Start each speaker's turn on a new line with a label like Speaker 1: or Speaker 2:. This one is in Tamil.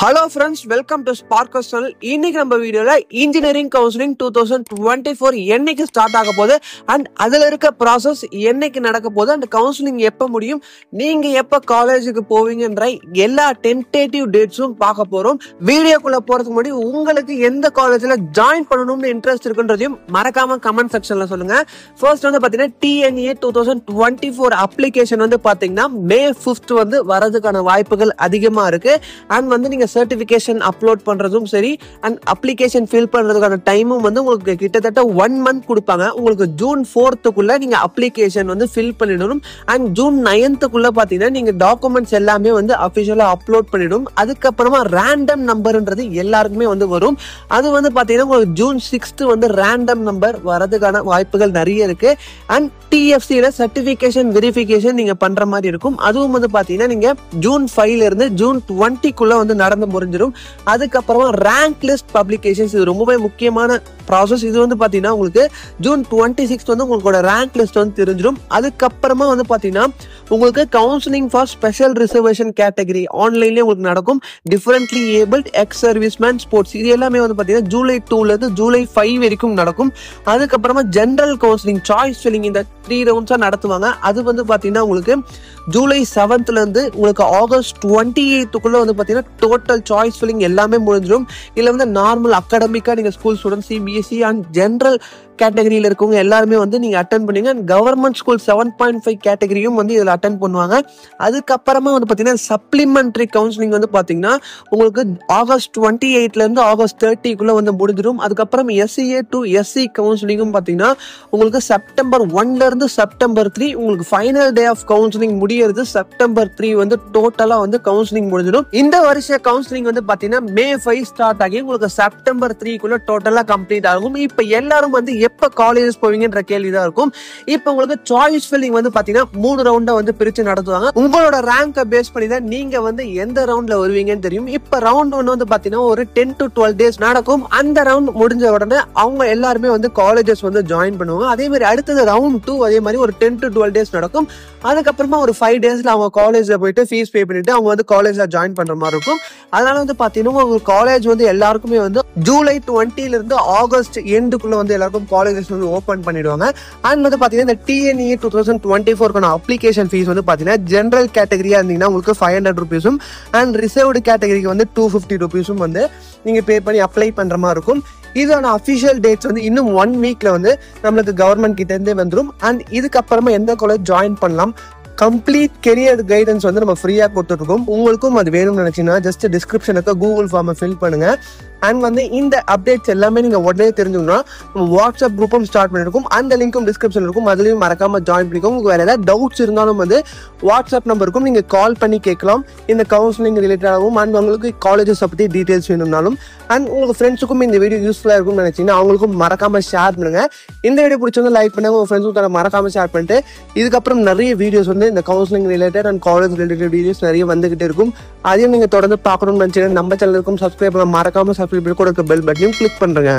Speaker 1: Hello friends, welcome to Sparkers channel. இன்னைக்கு நம்ம வீடியோல இன்ஜினியரிங் கவுன்சிலிங் 2024 என்னைக்கு ஸ்டார்ட் ஆக போகுது அண்ட் அதுல இருக்க ப்ராசஸ் என்னைக்கு நடக்க போகுது அண்ட் கவுன்சிலிங் எப்ப முடியும், நீங்க எப்ப காலேஜுக்கு போவீங்கன்ற எல்லா டென்டேட்டிவ் டேட்ஸும் பார்க்க போறோம். வீடியோக்குள்ள போறதுக்கு முன்னாடி உங்களுக்கு எந்த காலேஜ்ல ஜாயின் பண்ணணும்னு இன்ட்ரெஸ்ட் இருக்குன்றதையும் மறக்காம கமெண்ட் செக்ஷன்ல சொல்லுங்க. ஃபர்ஸ்ட் வந்து பாத்தீங்கன்னா TNA 2024 அப்ளிகேஷன் வந்து பாத்தீங்கன்னா May 5th வந்து வரதுக்கான வாய்ப்புகள் அதிகமா இருக்கு. அண்ட் வந்து நீங்க சர்டிபிகேஷன் அப்லோட் பண்றதும் சரி அண்ட் அப்ளிகேஷன் ஃபில் பண்றதுக்கான டைமும் வந்து உங்களுக்கு கிட்டத்தட்ட 1 month கொடுப்பாங்க. உங்களுக்கு June 4th நீங்க அப்ளிகேஷன் வந்து ஃபில் பண்ணிடணும். அண்ட் June 9th பாத்தீங்கன்னா நீங்க டாக்குமெண்ட்ஸ் எல்லாமே வந்து அபிஷியலா அப்லோட் பண்ணிடும். அதுக்கப்புறமா ரேண்டம் நம்பர்ன்றது எல்லாருக்குமே வந்து வரும். அது வந்து பாத்தீங்கன்னா உங்களுக்கு June 6th வந்து ரேண்டம் நம்பர் வரதுக்கான வாய்ப்புகள் நிறைய இருக்கு. அண்ட் TFCல சர்டிபிகேஷன் வெரிஃபிகேஷன் நீங்க பண்ற மாதிரி இருக்கும். அதுவும் வந்து பாத்தீங்கன்னா நீங்க June 5ல இருந்து June 20 வந்து நடந்து முடிஞ்சிடும். அதுக்கப்புறமா ரேங்க் லிஸ்ட் பப்ளிகேஷன்ஸ், இது ரொம்பவே முக்கியமான ப்ராசஸ். இது வந்து பாத்தீங்கன்னா உங்களுக்கு June 26 வந்து உங்களோட ரேங்க் லிஸ்ட் வந்து தெரிஞ்சிடும். அதுக்கப்புறமா வந்து பாத்தீங்கன்னா உங்களுக்கு counselling for special reservation category ஆன்லைன்லயே உங்களுக்கு நடக்கும். Differently abled, X serviceman, sports, இது எல்லாமே வந்து பாத்தீங்கன்னா July 2ல இருந்து July 5 வரைக்கும் நடக்கும். அதுக்கப்புறமா ஜெனரல் கவுன்சிலிங், சாய்ஸ் ஃபில்லிங், இந்த 3 ரவுண்ட்ஸா நடத்துவாங்க. அது வந்து பாத்தீங்கன்னா உங்களுக்கு July 7th இருந்து உங்களுக்கு August 28 வந்து பாத்தீங்கன்னா டோட்டல் சாய்ஸ் ஃபில்லிங் எல்லாமே முடிஞ்சிடும். இதுல வந்து நார்மல் அகாடமிக்கா நீங்க school student, CBSE and general கேட்டகரியில இருக்கவங்க எல்லாருமே வந்து நீங்க அட்டென்ட் பண்ணீங்க. கவர்மெண்ட் ஸ்கூல் 7.5 கேட்டகரியும் வந்து இதுல அட்டென்ட் பண்ணுவாங்க. அதுக்கப்புறமா வந்து பாத்தீங்கன்னா சப்ளிமெண்டரி கவுன்சிலிங் வந்து பாத்தீங்கன்னா உங்களுக்கு August 28ல இருந்து August 30 வந்து முடிஞ்சிடும். அதுக்கப்புறம் SCA to SC கவுன்சிலிங்கும் பாத்தீங்கன்னா உங்களுக்கு September 1ல இருந்து September 3 உங்களுக்கு ஃபைனல் டே ஆஃப் கவுன்சிலிங் முடியறது September 3 வந்து டோட்டலா வந்து கவுன்சிலிங் முடிஞ்சிடும். இந்த வருஷ கவுன்சிலிங் வந்து பாத்தீங்கன்னா May 5 ஸ்டார்ட் ஆகி உங்களுக்கு September 3 டோட்டலா கம்ப்ளீட் ஆகும். இப்ப எல்லாரும் வந்து எப்ப காலேஜஸ் போவீங்கன்ற கேள்விதான் இருக்கும். இப்ப உங்களுக்கு சாய்ஸ் ஃபில்லிங் வந்து பாத்தீங்கன்னா 3 ரவுண்டா வந்து பிரிச்சு நடத்துவாங்க. உங்களோட ரேங்கை பேஸ் பண்ணி தான் நீங்க வந்து எந்த ரவுண்ட்ல வருவீங்கன்னு தெரியும். இப்ப ரவுண்ட் 1 வந்து பாத்தீங்கன்னா ஒரு 10 to 12 days நடக்கும். அந்த ரவுண்ட் முடிஞ்ச உடனே அவங்க எல்லாருமே வந்து காலேஜஸ் வந்து ஜாயின் பண்ணுவாங்க. அதே மாதிரி அடுத்தது ரவுண்ட் 2 அதே மாதிரி ஒரு 10 to 12 days நடக்கும். அதுக்கப்புறமா ஒரு 5 daysல அவங்க காலேஜ்ல போயிட்டு ஃபீஸ் பே பண்ணிட்டு அவங்க வந்து காலேஜ்ல ஜாயின் பண்ற மாதிரி இருக்கும். அதனால வந்து பாத்தீங்கன்னா உங்க காலேஜ் வந்து எல்லாருக்குமே வந்து July 20ல இருந்து August எண்டுக்குள்ள வந்து எல்லாருக்கும் காலேஜஸ் வந்து ஓபன் பண்ணிடுவாங்க. அண்ட் வந்து பாத்தீங்கன்னா இந்த TNA 2024 அப்ளிகேஷன் ஃபீஸ் வந்து பாத்தீங்கன்னா ஜெனரல் கேட்டகரியா இருந்தீங்கன்னா உங்களுக்கு 500 rupees அண்ட் ரிசர்வ்டு கேட்டகரிக்கு வந்து 250 rupees வந்து நீங்க பே பண்ணி அப்ளை பண்ற மாதிரி இருக்கும். இதோட அபிஷியல் டேட்ஸ் வந்து இன்னும் 1 weekல வந்து நம்மளுக்கு கவர்மெண்ட் கிட்ட இருந்தே வந்துடும். அண்ட் இதுக்கப்புறமா எந்த காலேஜ் ஜாயின் பண்ணலாம், கம்ப்ளீட் கெரியர் கைடன்ஸ் வந்து நம்ம ஃப்ரீயா கொடுத்துருக்கோம். உங்களுக்கும் அது வேணும்னு நினைச்சீங்கன்னா ஜஸ்ட் டிஸ்கிரிப்ஷனுக்கு கூகுள் ஃபார்மை ஃபில் பண்ணுங்க. அண்ட் வந்து இந்த அப்டேட்ஸ் எல்லாமே நீங்க உடனே தெரிஞ்சுக்கணும்னா வாட்ஸ்அப் குரூப்பும் ஸ்டார்ட் பண்ணிருக்கும். அந்த லிங்க்கும் டிஸ்கிரிப்ஷன் இருக்கும், அதுலயும் மறக்காம ஜாயின் பண்ணிக்கோங்க. உங்களுக்கு வேற ஏதாவது டவுட்ஸ் இருந்தாலும் வந்து வாட்ஸ்அப் நம்பருக்கும் நீங்க கால் பண்ணி கேட்கலாம். இந்த கவுன்சிலிங் ரிலேட்டடாகவும் அண்ட் உங்களுக்கு காலேஜஸ் பத்தி டீடைல்ஸ் வேணும்னாலும். அண்ட் உங்க ஃப்ரெண்ட்ஸுக்கும் இந்த வீடியோ யூஸ்ஃபுல்லா இருக்கும்னு நினைச்சீங்கன்னா அவங்களுக்கும் மறக்காம ஷேர் பண்ணுங்க. இந்த வீடியோ பிடிச்சவங்க லைக் பண்ணுங்க, உங்க ஃப்ரெண்ட்ஸுக்கும் மறக்காம ஷேர் பண்ணிட்டு இதுக்கப்புறம் நிறைய வீடியோஸ் வந்து இந்த counselling related and college related videos நிறைய வந்துகிட்டே இருக்கும். அதையும் நீங்க தொடர்ந்து பார்க்கணும்னு நினைச்சீங்கன்னா நம்ம சேனலுக்கும் சப்ஸ்கிரைப் பண்ண மறக்காம கூட பெல் பட்டனையும் கிளிக் பண்றேங்க.